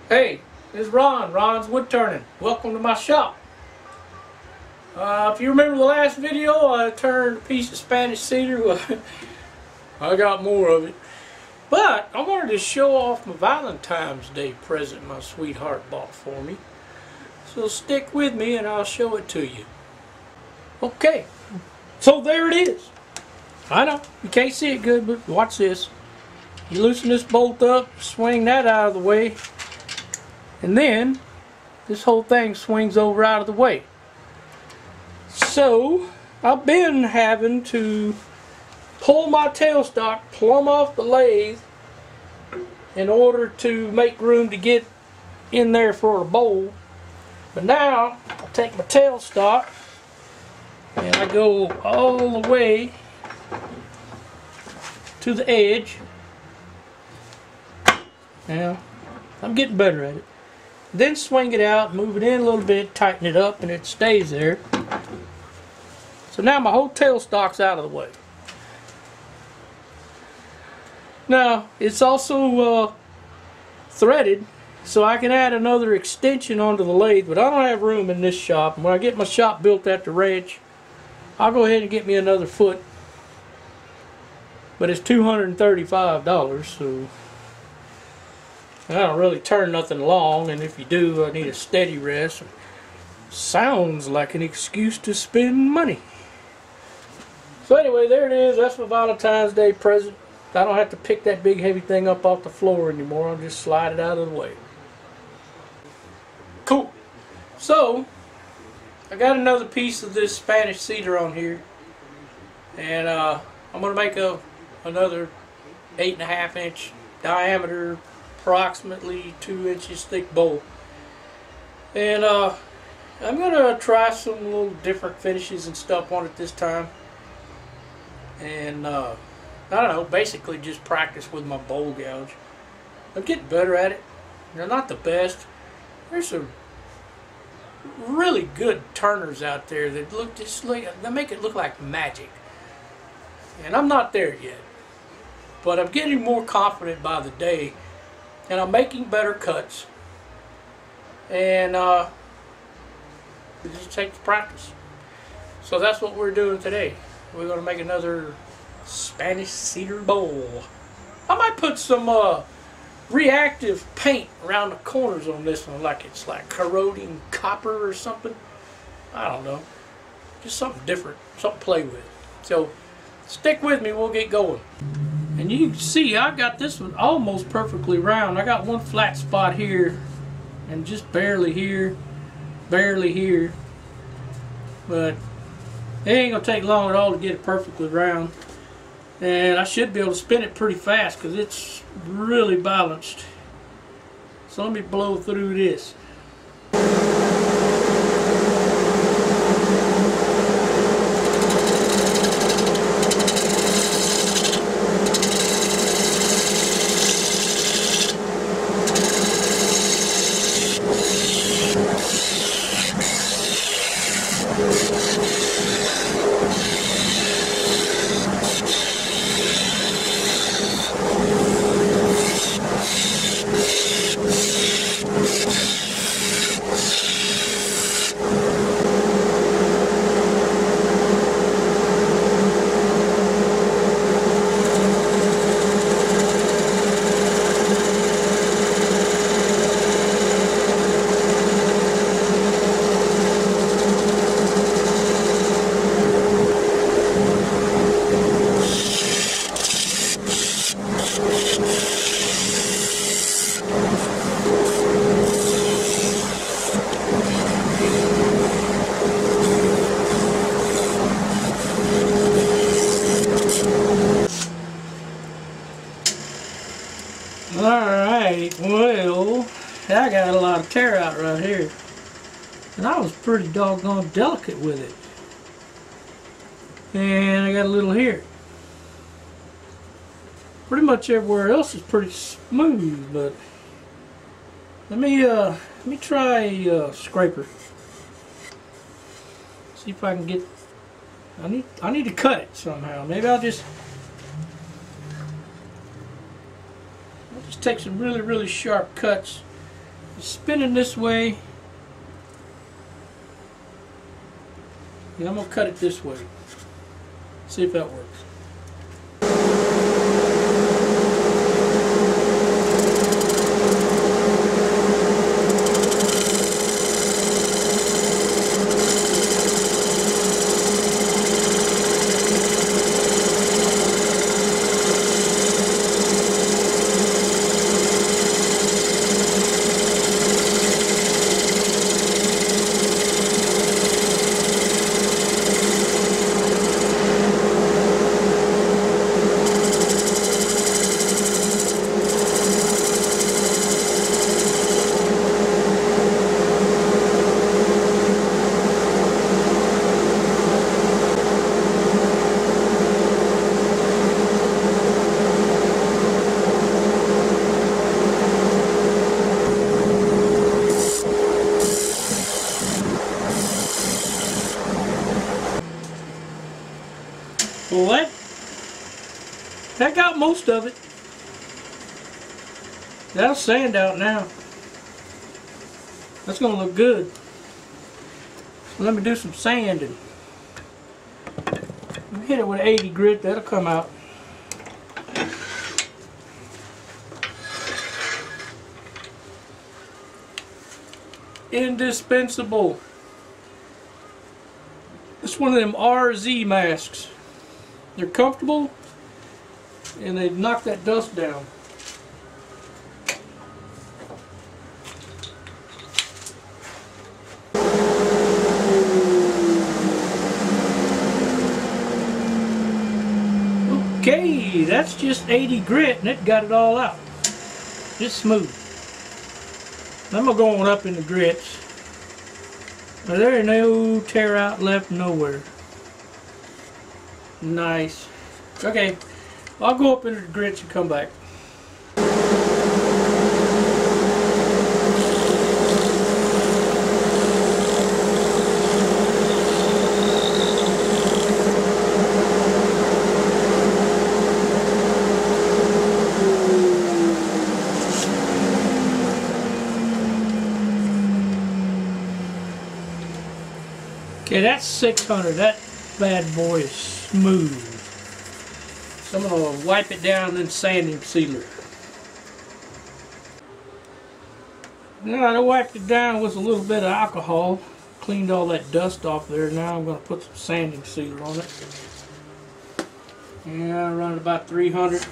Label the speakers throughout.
Speaker 1: Hey, this is Ron's Woodturning. Welcome to my shop. If you remember the last video, I turned a piece of Spanish cedar. Well, I got more of it. But I wanted to show off my Valentine's Day present my sweetheart bought for me. So stick with me and I'll show it to you. Okay, so there it is. I know, you can't see it good, but watch this. You loosen this bolt up, swing that out of the way, and then this whole thing swings over out of the way. So I've been having to pull my tailstock plumb off the lathe in order to make room to get in there for a bowl. But now I take my tailstock and I go all the way to the edge. Now I'm getting better at it. Then swing it out, move it in a little bit, tighten it up, and it stays there. So now my whole tailstock's out of the way. Now it's also threaded, so I can add another extension onto the lathe, but I don't have room in this shop. And when I get my shop built at the ranch, I'll go ahead and get me another foot. But it's $235, so I don't really turn nothing long, and if you do, I need a steady rest. Sounds like an excuse to spend money. So anyway, there it is. That's my Valentine's Day present. I don't have to pick that big heavy thing up off the floor anymore. I'll just slide it out of the way. Cool. So I got another piece of this Spanish cedar on here, and I'm going to make another 8.5 inch diameter, approximately 2 inches thick bowl. And I'm going to try some little different finishes and stuff on it this time. And I don't know, basically just practice with my bowl gouge. I'm getting better at it. They're not the best. There's some really good turners out there that look just like, they make it look like magic. And I'm not there yet. But I'm getting more confident by the day. And I'm making better cuts. And it just takes practice. So that's what we're doing today. We're going to make another Spanish cedar bowl. I might put some reactive paint around the corners on this one, like it's like corroding copper or something. I don't know. Just something different, something to play with. So stick with me, we'll get going. And you can see I got this one almost perfectly round. I got one flat spot here and just barely here, barely here. But it ain't gonna take long at all to get it perfectly round. And I should be able to spin it pretty fast because it's really balanced. So let me blow through this. Alright, well, I got a lot of tear out right here. And I was pretty doggone delicate with it. And I got a little here. Pretty much everywhere else is pretty smooth, but let me try a scraper. See if I can get. I need to cut it somehow. Maybe I'll just take some really sharp cuts Spin it this way. And I'm going to cut it this way. See if that works. Well, that got most of it. That'll sand out now. That's going to look good. Let me do some sanding. Hit it with 80 grit, that'll come out. Indispensable. It's one of them RZ masks. They're comfortable and they knock that dust down. Okay, that's just 80 grit and it got it all out. Just smooth. I'm going to go on up in the grits. Now, there ain't no tear out left nowhere. Nice. Okay, I'll go up into the grits and come back. Okay, that's 600. That bad boy is smooth. So I'm going to wipe it down and then sanding sealer. Now I wiped it down with a little bit of alcohol. Cleaned all that dust off there. Now I'm going to put some sanding sealer on it. And I run it about 300.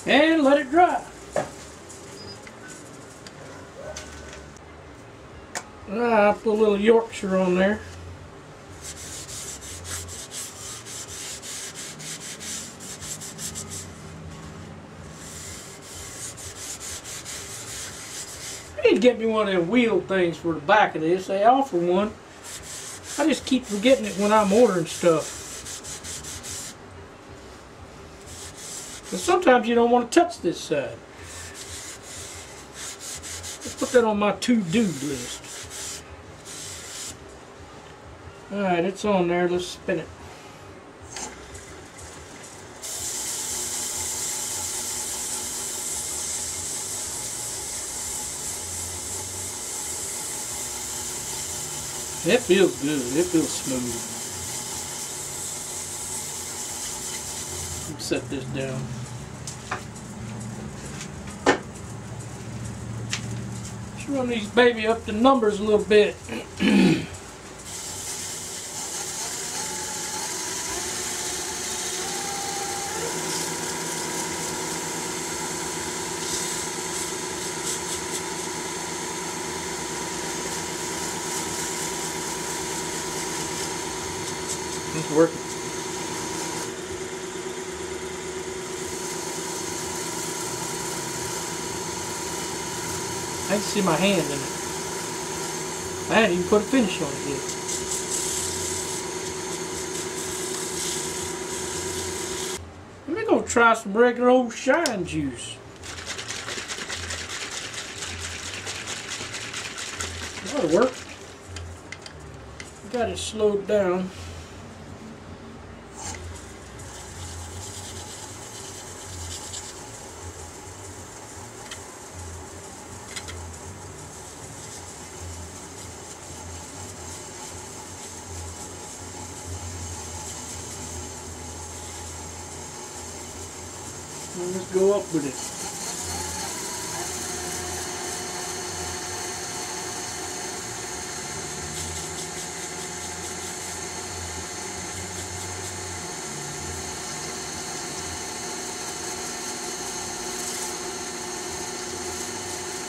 Speaker 1: And let it dry. I'll put a little Yorkshire on there. I need to get me one of them wheel things for the back of this. They offer one. I just keep forgetting it when I'm ordering stuff. But sometimes you don't want to touch this side. Let's put that on my to-do list. Alright, it's on there. Let's spin it. It feels good. It feels smooth. Let's set this down. Let's run these baby up the numbers a little bit. It's working. I can see my hand in it. I hadn't even put a finish on it yet. gonna try some regular old shine juice. That'll work. Got it slowed down. And let's go up with it.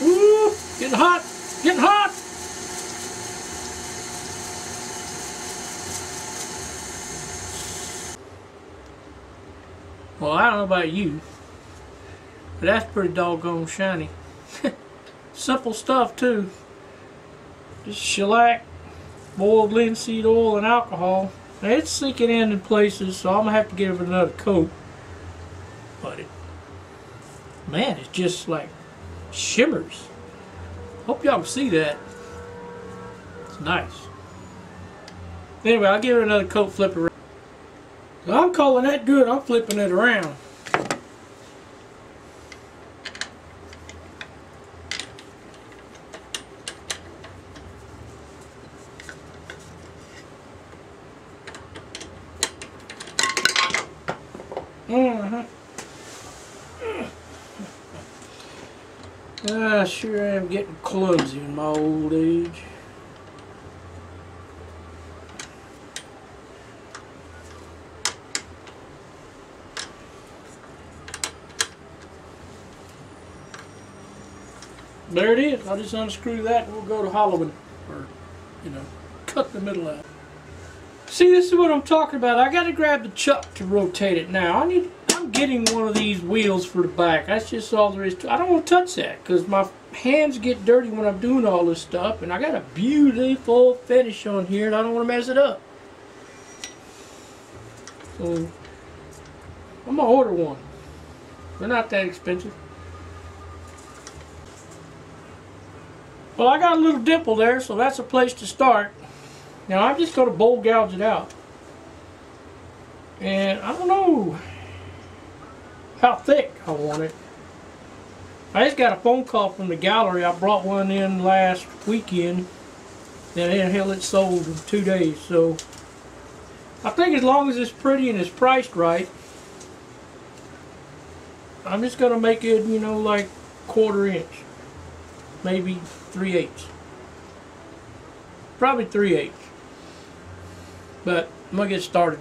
Speaker 1: Ooh, getting hot, getting hot. Well, I don't know about you, but that's pretty doggone shiny. Simple stuff too. Just shellac, boiled linseed oil, and alcohol. Now it's sinking in places, so I'm gonna have to give it another coat. But man, it's just like shimmers. Hope y'all can see that. It's nice. Anyway, I'll give it another coat, flip it around. So I'm calling that good. I'm flipping it around. I sure am getting clumsy in my old age. There it is. I'll just unscrew that and we'll go to hollowing, or, you know, cut the middle out. See, this is what I'm talking about. I got to grab the chuck to rotate it now. I'm getting one of these wheels for the back. That's just all there is to it. I don't want to touch that because my hands get dirty when I'm doing all this stuff, and I got a beautiful finish on here and I don't want to mess it up. So I'm gonna order one. They're not that expensive. Well, I got a little dimple there, so that's a place to start. Now I'm just going to bowl gouge it out. And I don't know how thick I want it. I just got a phone call from the gallery. I brought one in last weekend. And hell, it sold in 2 days. So I think as long as it's pretty and it's priced right, I'm just going to make it, you know, like 1/4 inch. Maybe 3/8. Probably 3/8. But I'm going to get started.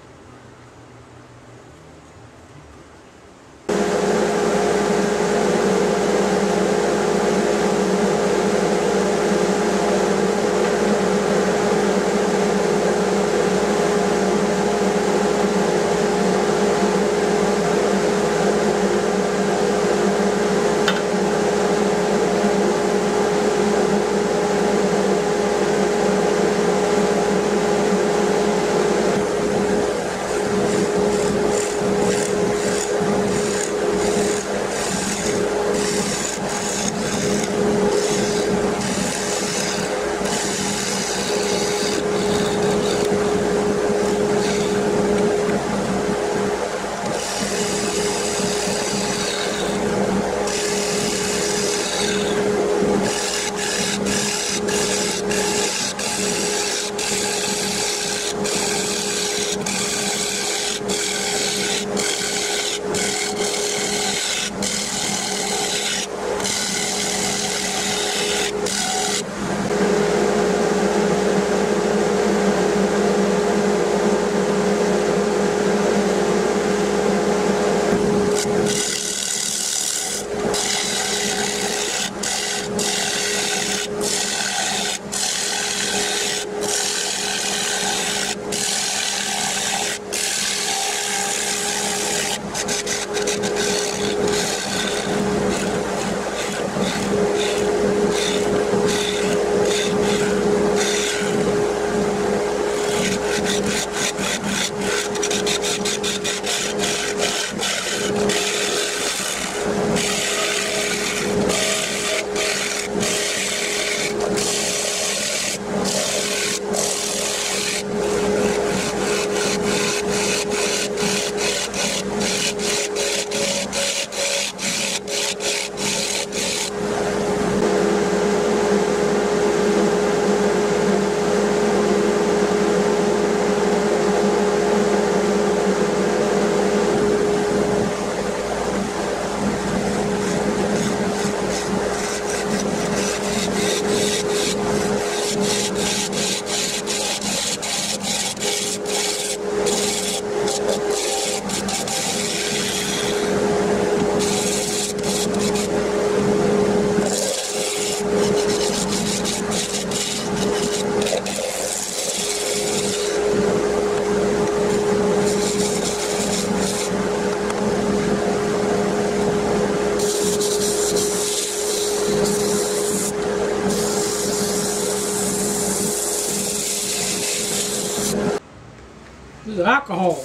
Speaker 1: alcohol.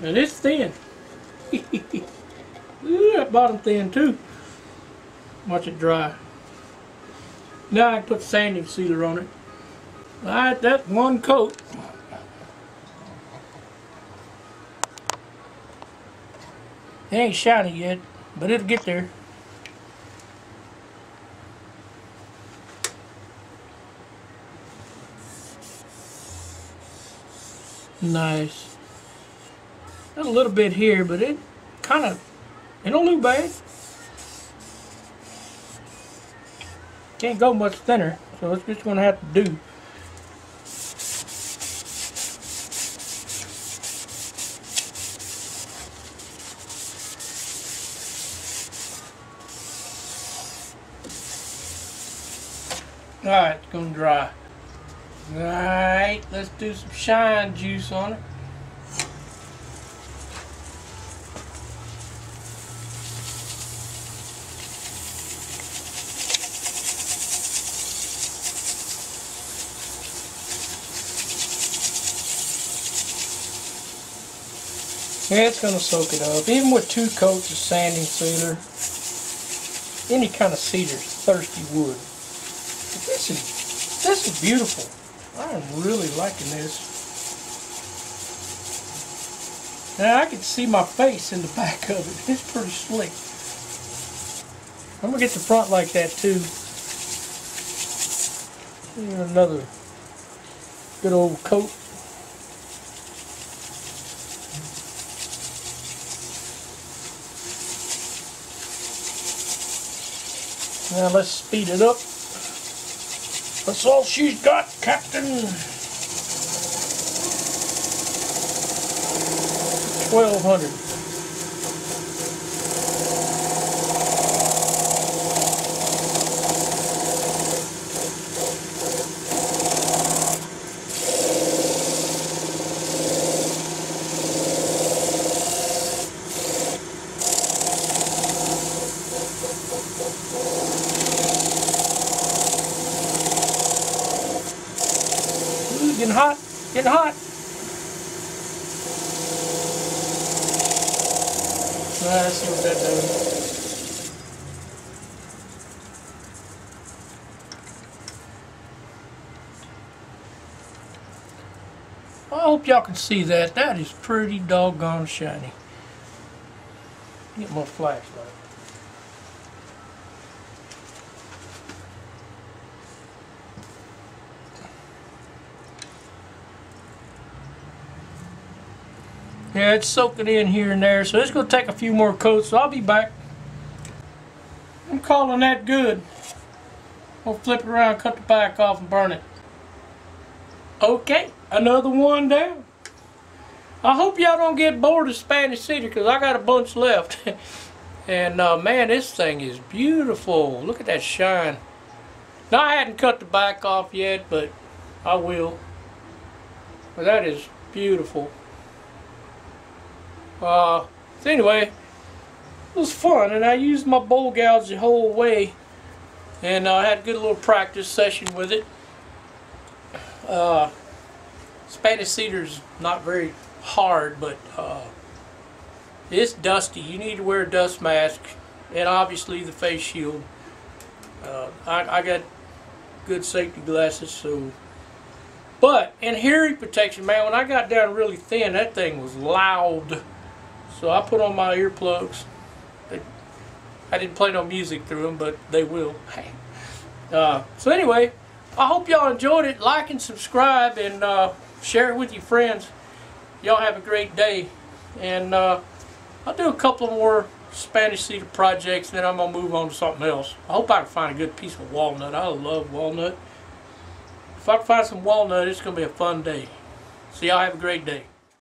Speaker 1: And it's thin. Ooh, that bottom thin too. Watch it dry. Now I can put sanding sealer on it. Alright, that's one coat. It ain't shiny yet, but it'll get there. Nice. Got a little bit here, but it don't look bad. Can't go much thinner, so it's just gonna have to do. Alright, it's gonna dry. Alright, let's do some shine juice on it. Yeah, it's gonna soak it up. Even with 2 coats of sanding sealer, any kind of cedar is thirsty wood. But this is beautiful. I am really liking this. Now I can see my face in the back of it. It's pretty slick. I'm gonna get the front like that too. Another good old coat. Now let's speed it up. That's all she's got, Captain. 1200. Getting hot, getting hot. Let's see what that does. I hope y'all can see that. That is pretty doggone shiny. Get my flashlight. Yeah, it's soaking in here and there, so it's going to take a few more coats, so I'll be back. I'm calling that good. I'll flip it around, cut the back off, and burn it. Okay, another one down. I hope y'all don't get bored of Spanish cedar, because I got a bunch left. And man, this thing is beautiful. Look at that shine. Now, I hadn't cut the back off yet, but I will. But that is beautiful. So anyway, it was fun, and I used my bowl gouge the whole way, and I had a good little practice session with it. Spanish cedar's not very hard, but it's dusty. You need to wear a dust mask, and obviously the face shield. I got good safety glasses, so. But in hearing protection, man, when I got down really thin, that thing was loud. So I put on my earplugs. I didn't play no music through them, but they will. So anyway, I hope y'all enjoyed it. Like and subscribe, and share it with your friends. Y'all have a great day. And I'll do a couple more Spanish cedar projects, then I'm going to move on to something else. I hope I can find a good piece of walnut. I love walnut. If I can find some walnut, it's going to be a fun day. So y'all have a great day.